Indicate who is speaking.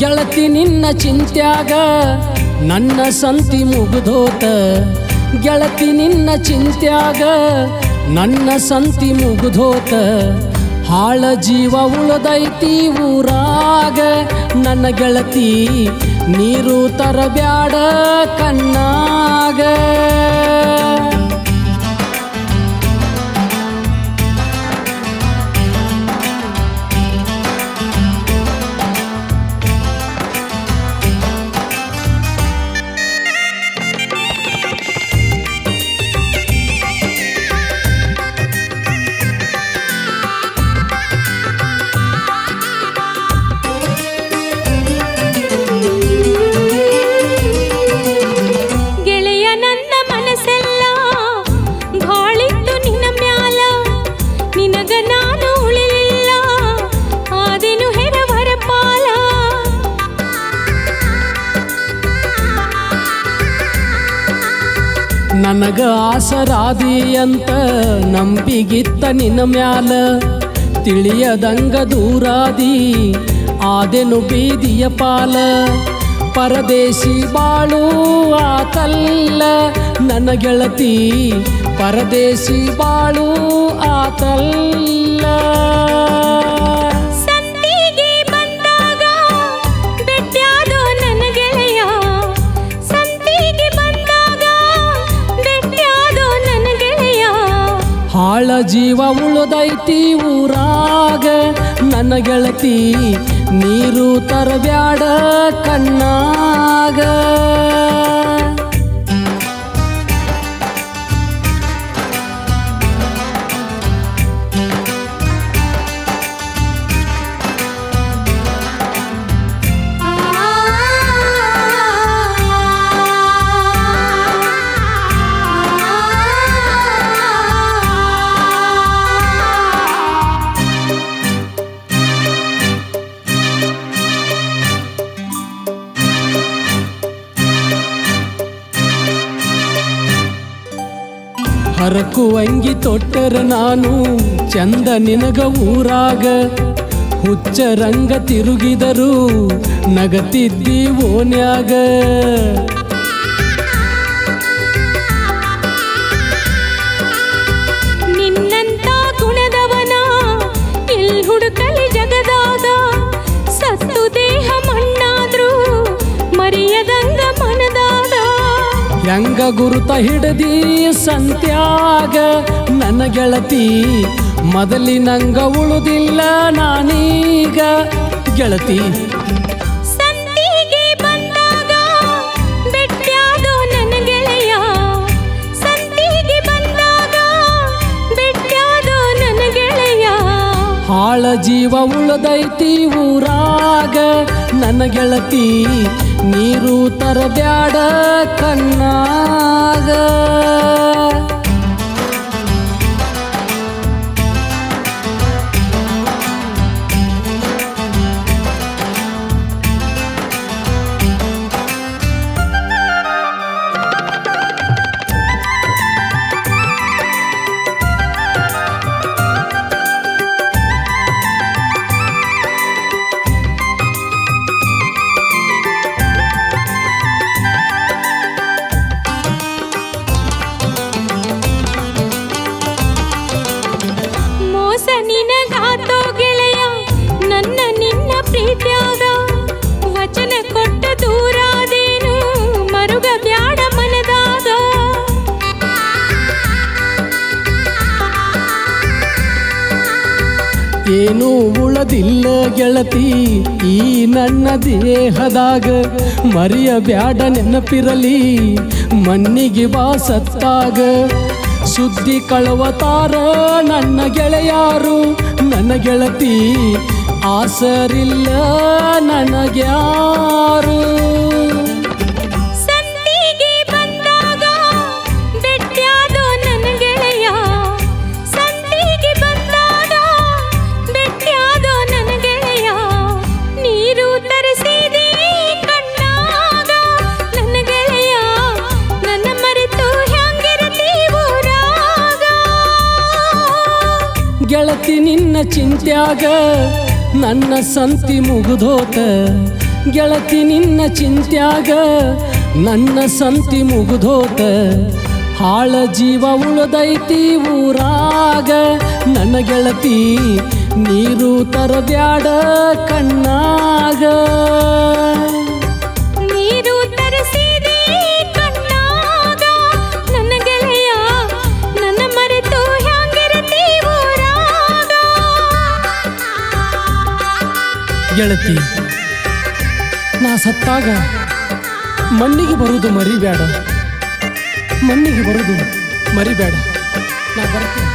Speaker 1: ಗೆಳತಿ ನಿನ್ನ ಚಿಂತ್ಯಾಗ ನನ್ನ ಸಂತಿ ಮುಗಿದೋತ, ಗೆಳತಿ ನಿನ್ನ ಚಿಂತ್ಯಾಗ ನನ್ನ ಸಂತಿ ಮುಗಿದೋತ, ಹಾಳ ಜೀವ ಉಳದೈತಿ ಊರಾಗ ನನ್ನ ಗೆಳತಿ ನೀರು ತರಬ್ಯಾಡ ಕಣ್ಣಾಗ. ನನಗ ಆಸರಾದಿ ಅಂತ ನಂಬಿಗಿತ್ತ ನಿನ್ನ ಮ್ಯಾಲ, ತಿಳಿಯದಂಗ ದೂರಾದಿ ಆದೆನು ಬೀದಿಯ ಪಾಲ. ಪರದೇಶಿ ಬಾಳು ಆತಲ್ಲ ನನ್ನ ಗೆಳತಿ, ಪರದೇಶಿ ಬಾಳು ಆತಲ್ಲ. ಹಾಳ ಜೀವ ಉಳದೈತಿ ಊರಾಗ ನನ್ನ ಗೆಳತಿ ನೀರು ತರಬ್ಯಾಡ ಕಣ್ಣಾಗ. ಹರಕುವಂಗಿ ತೊಟ್ಟರ ನಾನು ಚಂದ ನಿನಗ ಊರಾಗ, ಹುಚ್ಚ ರಂಗ ತಿರುಗಿದರು ನಗತಿದ್ದಿ ಓನ್ಯಾಗ.
Speaker 2: ನಿನ್ನಂತ ಗುಣದವನ ಎಲ್ ಹುಡುಕಲಿ ಜಗದಾಗ, ಸತ್ತು ದೇಹ ಮಣ್ಣಾದ್ರು ಮರೆಯದಂಗ ಮನದಾಗ.
Speaker 1: ಹೆಂಗ ಗುರುತ ಹಿಡದಿ ಸಂತ್ಯಾಗ ನನ್ನ ಗೆಳತಿ, ಮೊದಲಿನಂಗ ಉಳುದಿಲ್ಲ ನಾನೀಗ ಗೆಳತಿ.
Speaker 2: ಸಂತಿಗೆ ಬಂದಾಗ ಬೆಟ್ಟ್ಯಾದೋ ನನ್ನ ಗೆಳೆಯ, ಸಂತಿಗೆ ಬಂದಾಗ ಬೆಟ್ಟ್ಯಾದೋ ನನ್ನ ಗೆಳೆಯ.
Speaker 1: ಹಾಳ ಜೀವ ಉಳದೈತಿ ಊರಾಗ ನನ್ನ ಗೆಳತಿ ನೀರು ತರಬ್ಯಾಡ ಕಣ್ಣಾಗ. ಏನೂ ಉಳದಿಲ್ಲ ಗೆಳತಿ ಈ ನನ್ನ ದೇಹದಾಗ, ಮರೆಯಬ್ಯಾಡ ನೆನಪಿರಲಿ ಮಣ್ಣಿಗೆ ಬಾ ಸತ್ತಾಗ. ಸುದ್ದಿ ಕಳವತಾರ ನನ್ನ ಗೆಳೆಯಾರು, ನನ್ನ ಗೆಳತಿ ಆಸರಿಲ್ಲ ನನಗ್ಯಾರು.
Speaker 2: ಸಂತಿಗೆ ಬಂದಾಗ ಬೆಟ್ಟ್ಯಾದೋ ನನ್ನ ಗೆಳೆಯ, ಸಂತಿಗೆ ಬಂದಾಗ ಬೆಟ್ಟ್ಯಾದೋ ನನ್ನ ಗೆಳೆಯ. ನೀರು ತರಿಸಿದೆ ಕಣ್ಣಾಗ ನನ್ನ ಗೆಳೆಯ, ನನ್ನ ಮರೆತು ಹ್ಯಾಂಗಿರತಿ ಊರಾಗ.
Speaker 1: ಗೆಳತಿ ನಿನ್ನ ಚಿಂತ್ಯಾಗ ನನ್ನ ಸಂತಿ ಮುಗಿದೋತ, ಗೆಳತಿ ನಿನ್ನ ಚಿಂತ್ಯಾಗ ನನ್ನ ಸಂತಿ ಮುಗಿದೋತ. ಹಾಳ ಜೀವ ಉಳದೈತಿ ಊರಾಗ ನನ್ನ ಗೆಳತಿ, ನೀರು ತರಬ್ಯಾಡ ಕಣ್ಣಾಗ.
Speaker 2: ನೀರು ತರಿಸಿದೆ ಕಣ್ಣಾಗ ನನ್ನ ಗೆಳೆಯ, ನನ್ನ ಮರೆತು ಹ್ಯಾಂಗಿರತಿ ಊರಾಗ.
Speaker 1: ಗೆಳತಿ ನಾ ಸತ್ತಾಗ ಮಣ್ಣಿಗೆ ಬರುವುದು ಮರಿಬೇಡ, ಮಣ್ಣಿಗೆ ಬರುವುದು ಮರಿಬೇಡ. ನಾ ಬರ್ತೀನಿ.